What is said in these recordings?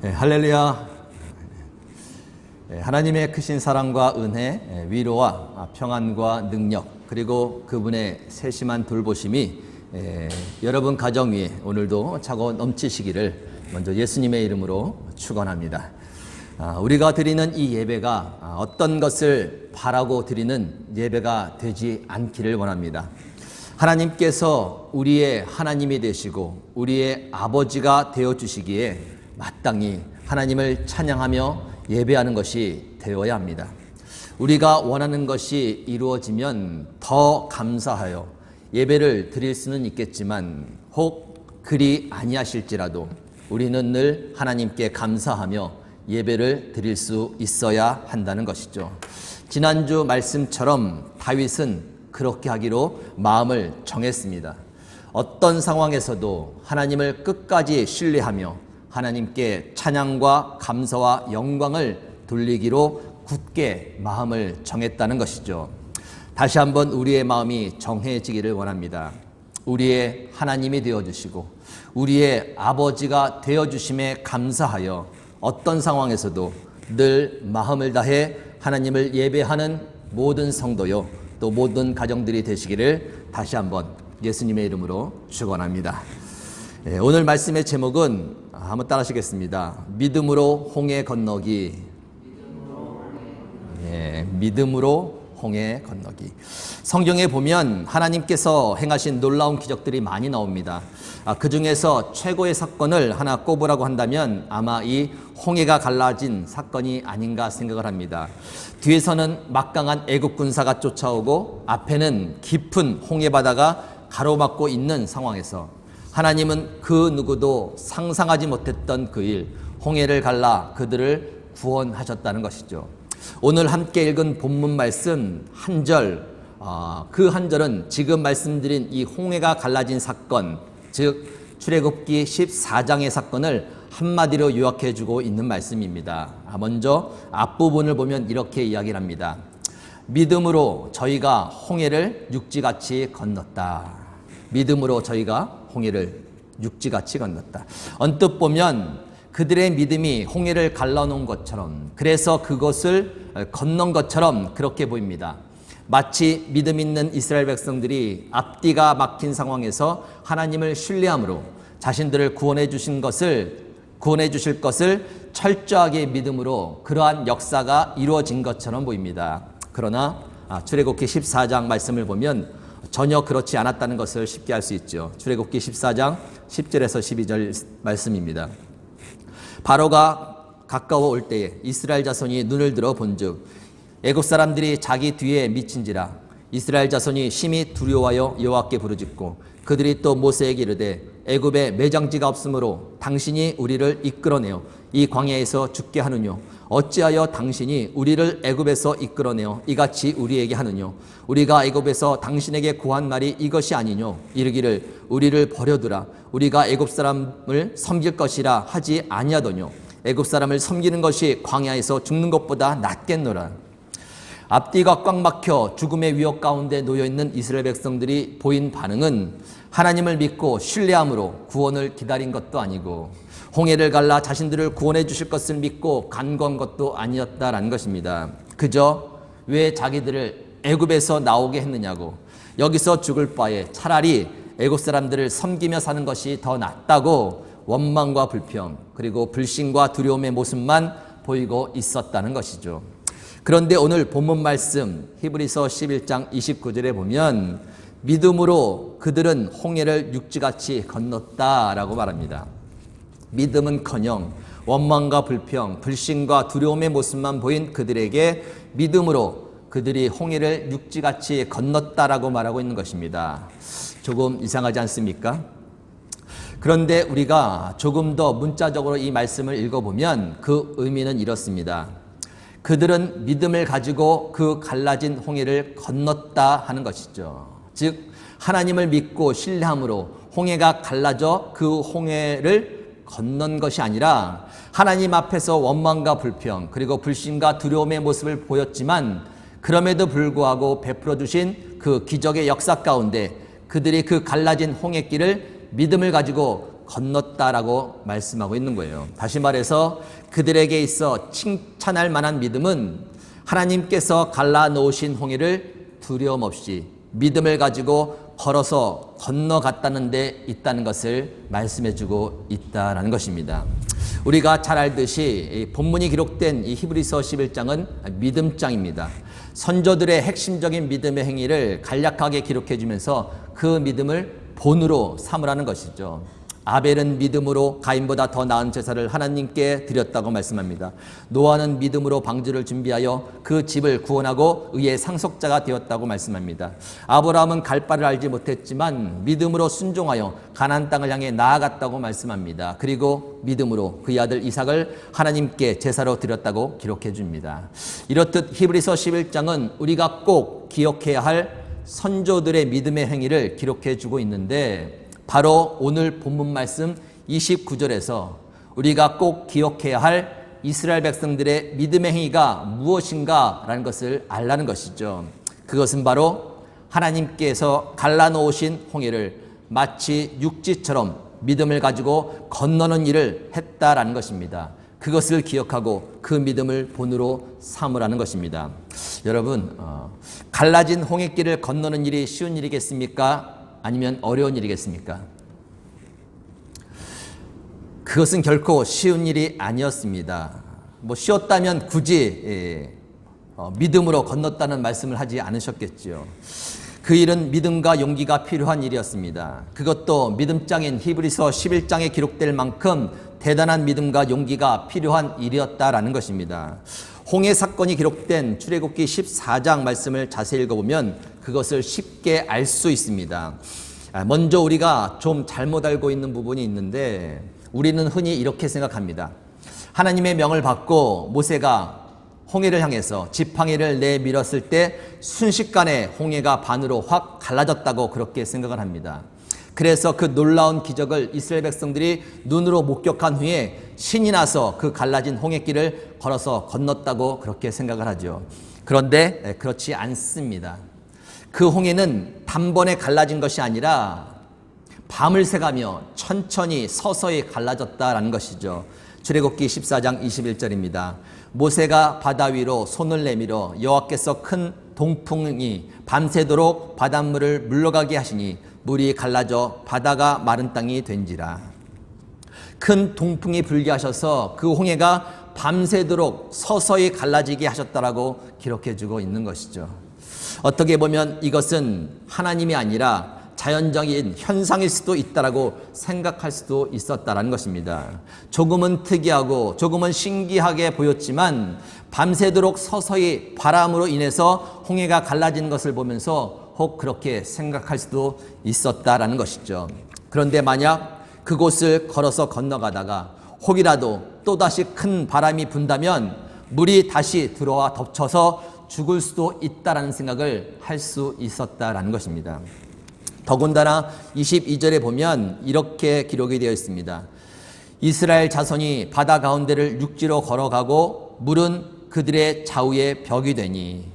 할렐루야. 하나님의 크신 사랑과 은혜, 위로와 평안과 능력, 그리고 그분의 세심한 돌보심이 여러분 가정 위에 오늘도 차고 넘치시기를 먼저 예수님의 이름으로 축원합니다. 우리가 드리는 이 예배가 어떤 것을 바라고 드리는 예배가 되지 않기를 원합니다. 하나님께서 우리의 하나님이 되시고 우리의 아버지가 되어주시기에 마땅히 하나님을 찬양하며 예배하는 것이 되어야 합니다. 우리가 원하는 것이 이루어지면 더 감사하여 예배를 드릴 수는 있겠지만 혹 그리 아니하실지라도 우리는 늘 하나님께 감사하며 예배를 드릴 수 있어야 한다는 것이죠. 지난주 말씀처럼 다윗은 그렇게 하기로 마음을 정했습니다. 어떤 상황에서도 하나님을 끝까지 신뢰하며 하나님께 찬양과 감사와 영광을 돌리기로 굳게 마음을 정했다는 것이죠. 다시 한번 우리의 마음이 정해지기를 원합니다. 우리의 하나님이 되어주시고 우리의 아버지가 되어주심에 감사하여 어떤 상황에서도 늘 마음을 다해 하나님을 예배하는 모든 성도요 또 모든 가정들이 되시기를 다시 한번 예수님의 이름으로 축원합니다. 오늘 말씀의 제목은 한번 따라 하시겠습니다. 믿음으로 홍해 건너기. 믿음으로 홍해 건너기. 성경에 보면 하나님께서 행하신 놀라운 기적들이 많이 나옵니다. 그 중에서 최고의 사건을 하나 꼽으라고 한다면 아마 이 홍해가 갈라진 사건이 아닌가 생각을 합니다. 뒤에서는 막강한 애국 군사가 쫓아오고 앞에는 깊은 홍해 바다가 가로막고 있는 상황에서 하나님은 그 누구도 상상하지 못했던 그 일, 홍해를 갈라 그들을 구원하셨다는 것이죠. 오늘 함께 읽은 본문 말씀 한 절, 그 한 절은 지금 말씀드린 이 홍해가 갈라진 사건, 즉 출애굽기 14장의 사건을 한마디로 요약해 주고 있는 말씀입니다. 먼저 앞부분을 보면 이렇게 이야기를 합니다. 믿음으로 저희가 홍해를 육지같이 건넜다. 믿음으로 저희가 홍해를 육지같이 건넜다. 언뜻 보면 그들의 믿음이 홍해를 갈라놓은 것처럼, 그래서 그것을 건넌 것처럼 그렇게 보입니다. 마치 믿음 있는 이스라엘 백성들이 앞뒤가 막힌 상황에서 하나님을 신뢰함으로 자신들을 구원해 주실 것을 철저하게 믿음으로 그러한 역사가 이루어진 것처럼 보입니다. 그러나 출애굽기 14장 말씀을 보면 전혀 그렇지 않았다는 것을 쉽게 알 수 있죠. 출애굽기 14장 10절에서 12절 말씀입니다. 바로가 가까워 올 때에 이스라엘 자손이 눈을 들어 본즉 애굽 사람들이 자기 뒤에 미친지라. 이스라엘 자손이 심히 두려워하여 여호와께 부르짖고 그들이 또 모세에게 이르되 애굽에 매장지가 없으므로 당신이 우리를 이끌어내어 이 광야에서 죽게 하느뇨. 어찌하여 당신이 우리를 애굽에서 이끌어내어 이같이 우리에게 하느뇨. 우리가 애굽에서 당신에게 구한 말이 이것이 아니뇨. 이르기를 우리를 버려두라. 우리가 애굽 사람을 섬길 것이라 하지 아니하더뇨. 애굽 사람을 섬기는 것이 광야에서 죽는 것보다 낫겠노라. 앞뒤가 꽉 막혀 죽음의 위협 가운데 놓여있는 이스라엘 백성들이 보인 반응은 하나님을 믿고 신뢰함으로 구원을 기다린 것도 아니고 홍해를 갈라 자신들을 구원해 주실 것을 믿고 간구한 것도 아니었다라는 것입니다. 그저 왜 자기들을 애굽에서 나오게 했느냐고, 여기서 죽을 바에 차라리 애굽 사람들을 섬기며 사는 것이 더 낫다고 원망과 불평 그리고 불신과 두려움의 모습만 보이고 있었다는 것이죠. 그런데 오늘 본문 말씀 히브리서 11장 29절에 보면 믿음으로 그들은 홍해를 육지같이 건넜다라고 말합니다. 믿음은커녕 원망과 불평, 불신과 두려움의 모습만 보인 그들에게 믿음으로 그들이 홍해를 육지같이 건넜다라고 말하고 있는 것입니다. 조금 이상하지 않습니까? 그런데 우리가 조금 더 문자적으로 이 말씀을 읽어보면 그 의미는 이렇습니다. 그들은 믿음을 가지고 그 갈라진 홍해를 건넜다 하는 것이죠. 즉 하나님을 믿고 신뢰함으로 홍해가 갈라져 그 홍해를 건넌 것이 아니라 하나님 앞에서 원망과 불평 그리고 불신과 두려움의 모습을 보였지만 그럼에도 불구하고 베풀어 주신 그 기적의 역사 가운데 그들이 그 갈라진 홍해길을 믿음을 가지고 건넜다라고 말씀하고 있는 거예요. 다시 말해서 그들에게 있어 칭찬할 만한 믿음은 하나님께서 갈라놓으신 홍해를 두려움 없이 믿음을 가지고 걸어서 건너갔다는 데 있다는 것을 말씀해주고 있다는 것입니다. 우리가 잘 알듯이 본문이 기록된 이 히브리서 11장은 믿음장입니다. 선조들의 핵심적인 믿음의 행위를 간략하게 기록해주면서 그 믿음을 본으로 삼으라는 것이죠. 아벨은 믿음으로 가인보다 더 나은 제사를 하나님께 드렸다고 말씀합니다. 노아는 믿음으로 방주를 준비하여 그 집을 구원하고 의의 상속자가 되었다고 말씀합니다. 아브라함은 갈 바를 알지 못했지만 믿음으로 순종하여 가나안 땅을 향해 나아갔다고 말씀합니다. 그리고 믿음으로 그의 아들 이삭을 하나님께 제사로 드렸다고 기록해 줍니다. 이렇듯 히브리서 11장은 우리가 꼭 기억해야 할 선조들의 믿음의 행위를 기록해 주고 있는데 바로 오늘 본문 말씀 29절에서 우리가 꼭 기억해야 할 이스라엘 백성들의 믿음의 행위가 무엇인가라는 것을 알라는 것이죠. 그것은 바로 하나님께서 갈라놓으신 홍해를 마치 육지처럼 믿음을 가지고 건너는 일을 했다라는 것입니다. 그것을 기억하고 그 믿음을 본으로 삼으라는 것입니다. 여러분, 갈라진 홍해길을 건너는 일이 쉬운 일이겠습니까? 아니면 어려운 일이겠습니까? 그것은 결코 쉬운 일이 아니었습니다. 쉬웠다면 굳이 믿음으로 건넜다는 말씀을 하지 않으셨겠죠. 그 일은 믿음과 용기가 필요한 일이었습니다. 그것도 믿음장인 히브리서 11장에 기록될 만큼 대단한 믿음과 용기가 필요한 일이었다라는 것입니다. 홍해 사건이 기록된 출애굽기 14장 말씀을 자세히 읽어보면 그것을 쉽게 알 수 있습니다. 먼저 우리가 좀 잘못 알고 있는 부분이 있는데 우리는 흔히 이렇게 생각합니다. 하나님의 명을 받고 모세가 홍해를 향해서 지팡이를 내밀었을 때 순식간에 홍해가 반으로 확 갈라졌다고 그렇게 생각을 합니다. 그래서 그 놀라운 기적을 이스라엘 백성들이 눈으로 목격한 후에 신이 나서 그 갈라진 홍해길을 걸어서 건넜다고 그렇게 생각을 하죠. 그런데 그렇지 않습니다. 그 홍해는 단번에 갈라진 것이 아니라 밤을 새가며 천천히 서서히 갈라졌다라는 것이죠. 출애굽기 14장 21절입니다. 모세가 바다 위로 손을 내밀어 여호와께서 큰 동풍이 밤새도록 바닷물을 물러가게 하시니 물이 갈라져 바다가 마른 땅이 된지라. 큰 동풍이 불게 하셔서 그 홍해가 밤새도록 서서히 갈라지게 하셨다라고 기록해주고 있는 것이죠. 어떻게 보면 이것은 하나님이 아니라 자연적인 현상일 수도 있다라고 생각할 수도 있었다라는 것입니다. 조금은 특이하고 조금은 신기하게 보였지만 밤새도록 서서히 바람으로 인해서 홍해가 갈라지는 것을 보면서 혹 그렇게 생각할 수도 있었다라는 것이죠. 그런데 만약 그곳을 걸어서 건너가다가 혹이라도 또다시 큰 바람이 분다면 물이 다시 들어와 덮쳐서 죽을 수도 있다라는 생각을 할 수 있었다라는 것입니다. 더군다나 22절에 보면 이렇게 기록이 되어 있습니다. 이스라엘 자손이 바다 가운데를 육지로 걸어가고 물은 그들의 좌우에 벽이 되니.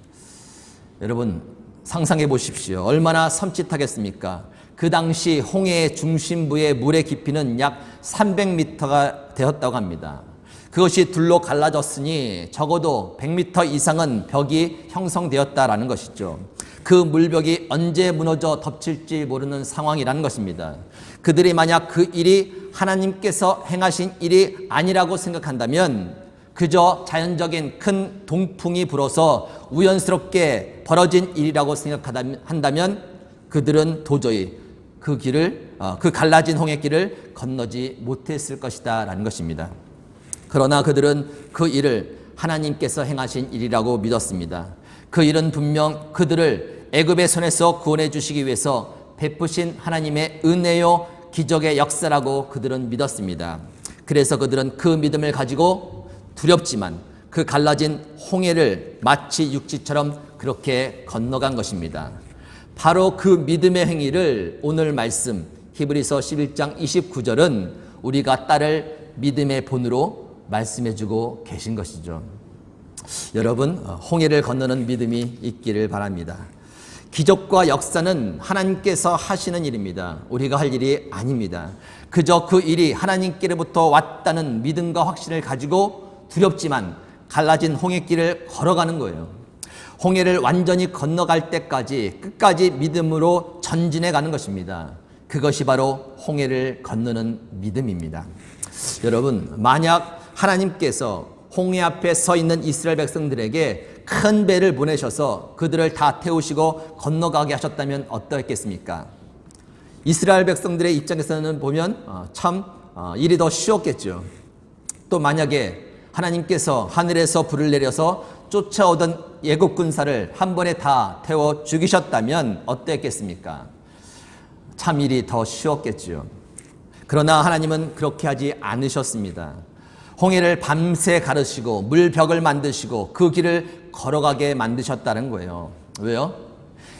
여러분 상상해 보십시오. 얼마나 섬찟하겠습니까? 그 당시 홍해의 중심부의 물의 깊이는 약 300m가 되었다고 합니다. 그것이 둘로 갈라졌으니 적어도 100m 이상은 벽이 형성되었다라는 것이죠. 그 물벽이 언제 무너져 덮칠지 모르는 상황이라는 것입니다. 그들이 만약 그 일이 하나님께서 행하신 일이 아니라고 생각한다면 그저 자연적인 큰 동풍이 불어서 우연스럽게 벌어진 일이라고 생각한다면 그들은 도저히 그 갈라진 홍해길을 건너지 못했을 것이다 라는 것입니다. 그러나 그들은 그 일을 하나님께서 행하신 일이라고 믿었습니다. 그 일은 분명 그들을 애굽의 손에서 구원해 주시기 위해서 베푸신 하나님의 은혜요 기적의 역사라고 그들은 믿었습니다. 그래서 그들은 그 믿음을 가지고 두렵지만 그 갈라진 홍해를 마치 육지처럼 그렇게 건너간 것입니다. 바로 그 믿음의 행위를 오늘 말씀 히브리서 11장 29절은 우리가 따를 믿음의 본으로 말씀해주고 계신 것이죠. 여러분 홍해를 건너는 믿음이 있기를 바랍니다. 기적과 역사는 하나님께서 하시는 일입니다. 우리가 할 일이 아닙니다. 그저 그 일이 하나님께로부터 왔다는 믿음과 확신을 가지고 두렵지만 갈라진 홍해길을 걸어가는 거예요. 홍해를 완전히 건너갈 때까지 끝까지 믿음으로 전진해 가는 것입니다. 그것이 바로 홍해를 건너는 믿음입니다. 여러분, 만약 하나님께서 홍해 앞에 서 있는 이스라엘 백성들에게 큰 배를 보내셔서 그들을 다 태우시고 건너가게 하셨다면 어떠했겠습니까? 이스라엘 백성들의 입장에서는 보면 참 일이 더 쉬웠겠죠. 또 만약에 하나님께서 하늘에서 불을 내려서 쫓아오던 애국 군사를 한 번에 다 태워 죽이셨다면 어땠겠습니까? 참 일이 더 쉬웠겠죠. 그러나 하나님은 그렇게 하지 않으셨습니다. 홍해를 밤새 가르시고 물벽을 만드시고 그 길을 걸어가게 만드셨다는 거예요. 왜요?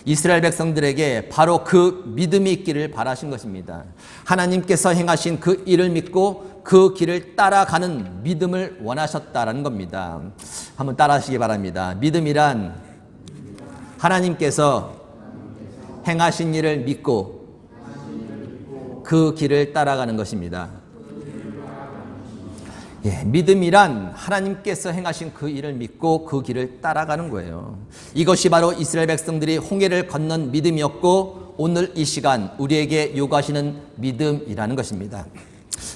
이스라엘 백성들에게 바로 그 믿음이 있기를 바라신 것입니다. 하나님께서 행하신 그 일을 믿고 그 길을 따라가는 믿음을 원하셨다는 겁니다. 한번 따라하시기 바랍니다. 믿음이란 하나님께서 행하신 일을 믿고 그 길을 따라가는 것입니다. 믿음이란 하나님께서 행하신 그 일을 믿고 그 길을 따라가는 거예요. 이것이 바로 이스라엘 백성들이 홍해를 건넌 믿음이었고 오늘 이 시간 우리에게 요구하시는 믿음이라는 것입니다.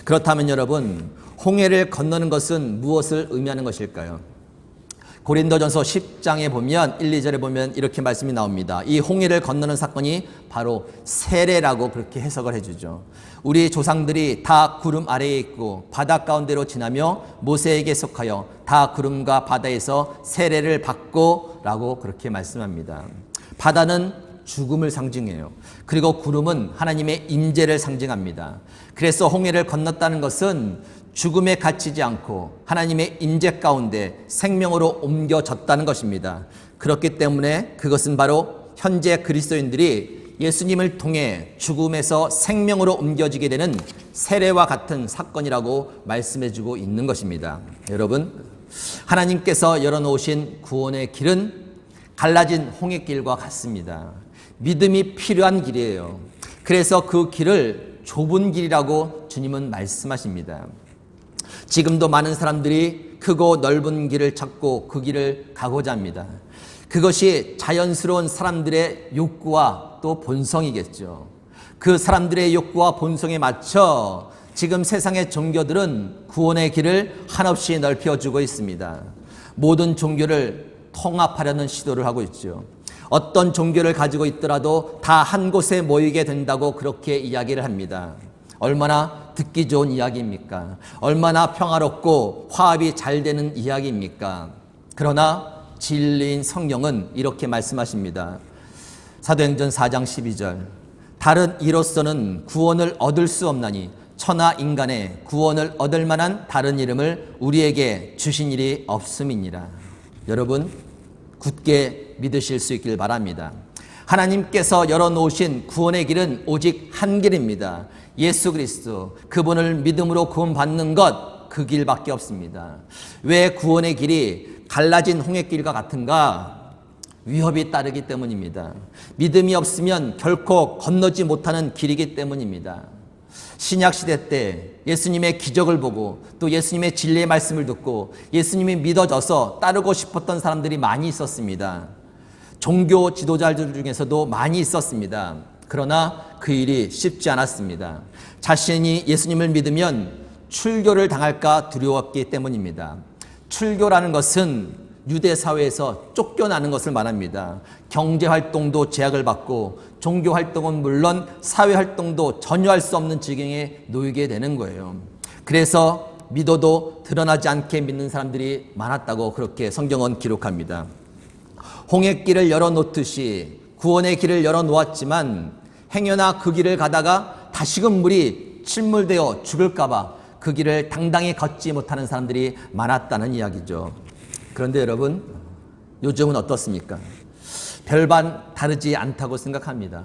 그렇다면 여러분, 홍해를 건너는 것은 무엇을 의미하는 것일까요? 고린도전서 10장에 보면 1, 2절에 보면 이렇게 말씀이 나옵니다. 이 홍해를 건너는 사건이 바로 세례라고 그렇게 해석을 해주죠. 우리 조상들이 다 구름 아래에 있고 바다 가운데로 지나며 모세에게 속하여 다 구름과 바다에서 세례를 받고 라고 그렇게 말씀합니다. 바다는 죽음을 상징해요. 그리고 구름은 하나님의 임재를 상징합니다. 그래서 홍해를 건넜다는 것은 죽음에 갇히지 않고 하나님의 임재 가운데 생명으로 옮겨졌다는 것입니다. 그렇기 때문에 그것은 바로 현재 그리스도인들이 예수님을 통해 죽음에서 생명으로 옮겨지게 되는 세례와 같은 사건이라고 말씀해주고 있는 것입니다. 여러분, 하나님께서 열어놓으신 구원의 길은 갈라진 홍해길과 같습니다. 믿음이 필요한 길이에요. 그래서 그 길을 좁은 길이라고 주님은 말씀하십니다. 지금도 많은 사람들이 크고 넓은 길을 찾고 그 길을 가고자 합니다. 그것이 자연스러운 사람들의 욕구와 또 본성이겠죠. 그 사람들의 욕구와 본성에 맞춰 지금 세상의 종교들은 구원의 길을 한없이 넓혀주고 있습니다. 모든 종교를 통합하려는 시도를 하고 있죠. 어떤 종교를 가지고 있더라도 다 한 곳에 모이게 된다고 그렇게 이야기를 합니다. 얼마나 듣기 좋은 이야기입니까? 얼마나 평화롭고 화합이 잘 되는 이야기입니까? 그러나 진리인 성경은 이렇게 말씀하십니다. 사도행전 4장 12절. 다른 이로서는 구원을 얻을 수 없나니 천하 인간의 구원을 얻을 만한 다른 이름을 우리에게 주신 일이 없음이니라. 여러분, 굳게 믿으실 수 있길 바랍니다. 하나님께서 열어놓으신 구원의 길은 오직 한 길입니다. 예수 그리스도, 그분을 믿음으로 구원받는 것, 그 길밖에 없습니다. 왜 구원의 길이 갈라진 홍해길과 같은가? 위협이 따르기 때문입니다. 믿음이 없으면 결코 건너지 못하는 길이기 때문입니다. 신약시대 때 예수님의 기적을 보고 또 예수님의 진리의 말씀을 듣고 예수님이 믿어져서 따르고 싶었던 사람들이 많이 있었습니다. 종교 지도자들 중에서도 많이 있었습니다. 그러나 그 일이 쉽지 않았습니다. 자신이 예수님을 믿으면 출교를 당할까 두려웠기 때문입니다. 출교라는 것은 유대 사회에서 쫓겨나는 것을 말합니다. 경제 활동도 제약을 받고 종교 활동은 물론 사회 활동도 전혀 할 수 없는 지경에 놓이게 되는 거예요. 그래서 믿어도 드러나지 않게 믿는 사람들이 많았다고 그렇게 성경은 기록합니다. 홍해길을 열어놓듯이 구원의 길을 열어놓았지만 행여나 그 길을 가다가 다시금 물이 침몰되어 죽을까봐 그 길을 당당히 걷지 못하는 사람들이 많았다는 이야기죠. 그런데 여러분, 요즘은 어떻습니까? 별반 다르지 않다고 생각합니다.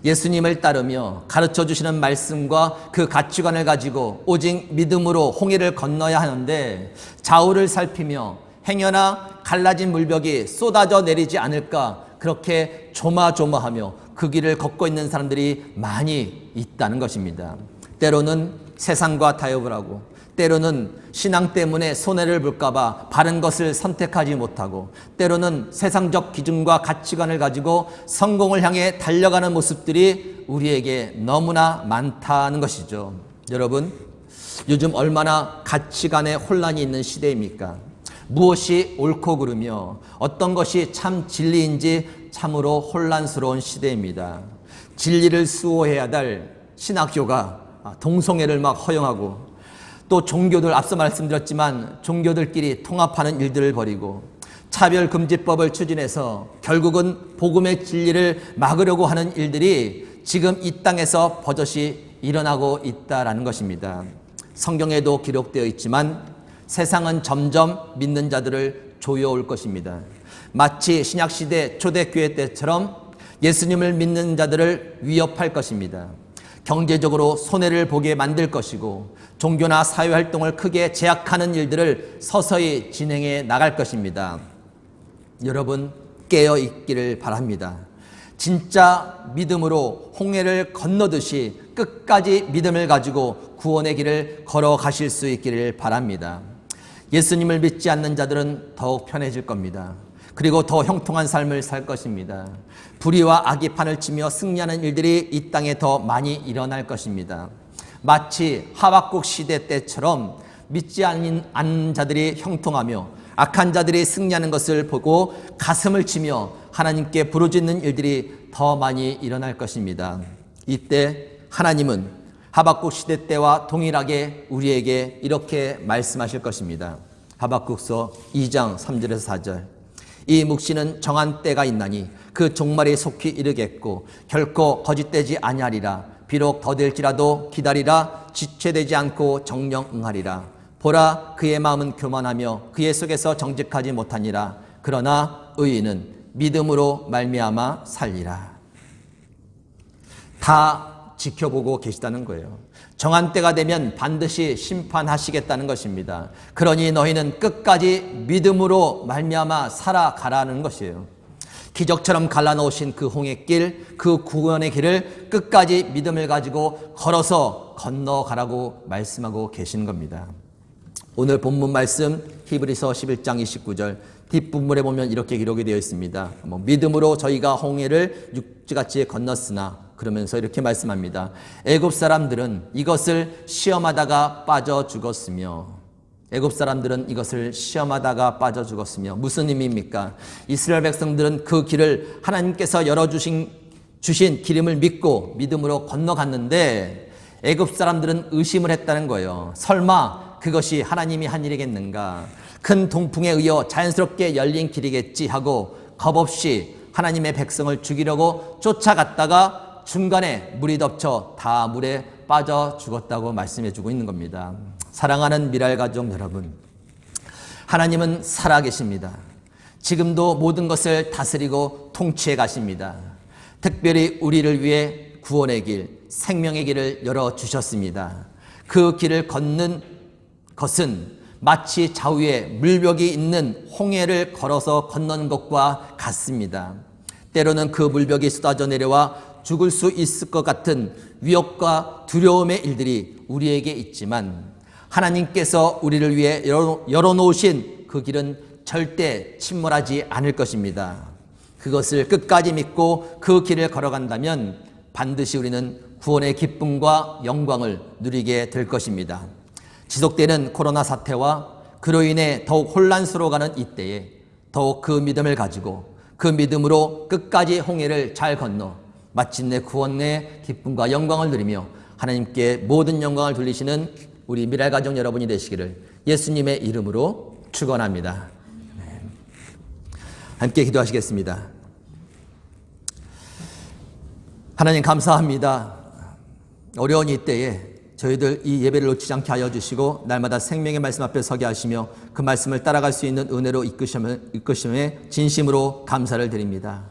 예수님을 따르며 가르쳐 주시는 말씀과 그 가치관을 가지고 오직 믿음으로 홍해를 건너야 하는데 좌우를 살피며 행여나 갈라진 물벽이 쏟아져 내리지 않을까 그렇게 조마조마하며 그 길을 걷고 있는 사람들이 많이 있다는 것입니다. 때로는 세상과 타협을 하고, 때로는 신앙 때문에 손해를 볼까 봐 바른 것을 선택하지 못하고, 때로는 세상적 기준과 가치관을 가지고 성공을 향해 달려가는 모습들이 우리에게 너무나 많다는 것이죠. 여러분, 요즘 얼마나 가치관의 혼란이 있는 시대입니까? 무엇이 옳고 그르며 어떤 것이 참 진리인지 참으로 혼란스러운 시대입니다. 진리를 수호해야 될 신학교가 동성애를 막 허용하고, 또 종교들, 앞서 말씀드렸지만 종교들끼리 통합하는 일들을 벌이고, 차별금지법을 추진해서 결국은 복음의 진리를 막으려고 하는 일들이 지금 이 땅에서 버젓이 일어나고 있다라는 것입니다. 성경에도 기록되어 있지만 세상은 점점 믿는 자들을 조여올 것입니다. 마치 신약시대 초대교회 때처럼 예수님을 믿는 자들을 위협할 것입니다. 경제적으로 손해를 보게 만들 것이고, 종교나 사회활동을 크게 제약하는 일들을 서서히 진행해 나갈 것입니다. 여러분, 깨어 있기를 바랍니다. 진짜 믿음으로 홍해를 건너듯이 끝까지 믿음을 가지고 구원의 길을 걸어가실 수 있기를 바랍니다. 예수님을 믿지 않는 자들은 더욱 편해질 겁니다. 그리고 더 형통한 삶을 살 것입니다. 불의와 악이 판을 치며 승리하는 일들이 이 땅에 더 많이 일어날 것입니다. 마치 하박국 시대 때처럼 믿지 않는 자들이 형통하며 악한 자들이 승리하는 것을 보고 가슴을 치며 하나님께 부르짖는 일들이 더 많이 일어날 것입니다. 이때 하나님은 하박국 시대 때와 동일하게 우리에게 이렇게 말씀하실 것입니다. 하박국서 2장 3절에서 4절. 이 묵시는 정한 때가 있나니 그 종말이 속히 이르겠고 결코 거짓되지 아니하리라. 비록 더딜지라도 기다리라. 지체되지 않고 정령 응하리라. 보라, 그의 마음은 교만하며 그의 속에서 정직하지 못하니라. 그러나 의인은 믿음으로 말미암아 살리라. 다 지켜보고 계시다는 거예요. 정한 때가 되면 반드시 심판하시겠다는 것입니다. 그러니 너희는 끝까지 믿음으로 말미암아 살아가라는 것이에요. 기적처럼 갈라놓으신 그 홍해길, 그 구원의 길을 끝까지 믿음을 가지고 걸어서 건너가라고 말씀하고 계시는 겁니다. 오늘 본문 말씀 히브리서 11장 29절 뒷부분에 보면 이렇게 기록이 되어 있습니다. 믿음으로 저희가 홍해를 육지같이 건넜으나, 그러면서 이렇게 말씀합니다. 애굽 사람들은 이것을 시험하다가 빠져 죽었으며, 애굽 사람들은 이것을 시험하다가 빠져 죽었으며, 무슨 의미입니까? 이스라엘 백성들은 그 길을 하나님께서 열어주신 기름을 믿고 믿음으로 건너갔는데, 애굽 사람들은 의심을 했다는 거예요. 설마 그것이 하나님이 한 일이겠는가? 큰 동풍에 의해 자연스럽게 열린 길이겠지 하고 겁없이 하나님의 백성을 죽이려고 쫓아갔다가 중간에 물이 덮쳐 다 물에 빠져 죽었다고 말씀해 주고 있는 겁니다. 사랑하는 미랄 가족 여러분, 하나님은 살아계십니다. 지금도 모든 것을 다스리고 통치해 가십니다. 특별히 우리를 위해 구원의 길, 생명의 길을 열어주셨습니다. 그 길을 걷는 것은 마치 좌우에 물벽이 있는 홍해를 걸어서 건너는 것과 같습니다. 때로는 그 물벽이 쏟아져 내려와 죽을 수 있을 것 같은 위협과 두려움의 일들이 우리에게 있지만, 하나님께서 우리를 위해 열어놓으신 그 길은 절대 침몰하지 않을 것입니다. 그것을 끝까지 믿고 그 길을 걸어간다면 반드시 우리는 구원의 기쁨과 영광을 누리게 될 것입니다. 지속되는 코로나 사태와 그로 인해 더욱 혼란스러워가는 이때에 더욱 그 믿음을 가지고 그 믿음으로 끝까지 홍해를 잘 건너 마침내 구원의 기쁨과 영광을 누리며 하나님께 모든 영광을 돌리시는 우리 미랄 가족 여러분이 되시기를 예수님의 이름으로 축원합니다. 함께 기도하시겠습니다. 하나님 감사합니다. 어려운 이때에 저희들 이 예배를 놓치지 않게 하여 주시고 날마다 생명의 말씀 앞에 서게 하시며 그 말씀을 따라갈 수 있는 은혜로 이끄심에 진심으로 감사를 드립니다.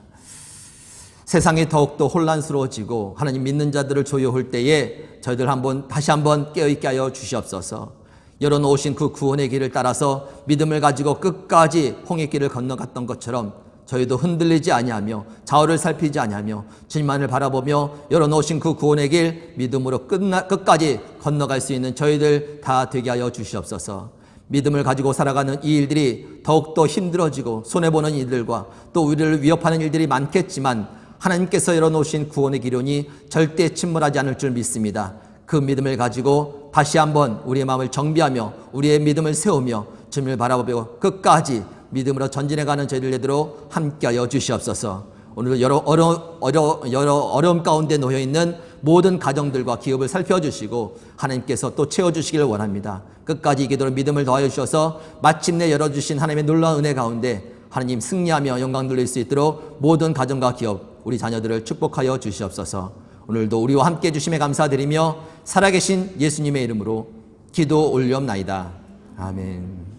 세상이 더욱더 혼란스러워지고 하나님 믿는 자들을 조여올 때에 저희들 다시 한번 깨어있게 하여 주시옵소서. 열어놓으신 그 구원의 길을 따라서 믿음을 가지고 끝까지 홍해길을 건너갔던 것처럼 저희도 흔들리지 아니하며 좌우를 살피지 아니하며 주님만을 바라보며 열어놓으신 그 구원의 길 믿음으로 끝까지 건너갈 수 있는 저희들 다 되게 하여 주시옵소서. 믿음을 가지고 살아가는 이 일들이 더욱더 힘들어지고 손해보는 일들과 또 우리를 위협하는 일들이 많겠지만 하나님께서 열어놓으신 구원의 기론이 절대 침몰하지 않을 줄 믿습니다. 그 믿음을 가지고 다시 한번 우리의 마음을 정비하며 우리의 믿음을 세우며 주님을 바라보며 끝까지 믿음으로 전진해가는 저희들 되도록 함께하여 주시옵소서. 오늘도 여러 어려움 가운데 놓여있는 모든 가정들과 기업을 살펴주시고 하나님께서 또 채워주시기를 원합니다. 끝까지 기도로 믿음을 더하여 주셔서 마침내 열어주신 하나님의 놀라운 은혜 가운데 하나님 승리하며 영광 돌릴 수 있도록 모든 가정과 기업 우리 자녀들을 축복하여 주시옵소서. 오늘도 우리와 함께 해주심에 감사드리며 살아계신 예수님의 이름으로 기도 올리옵나이다. 아멘.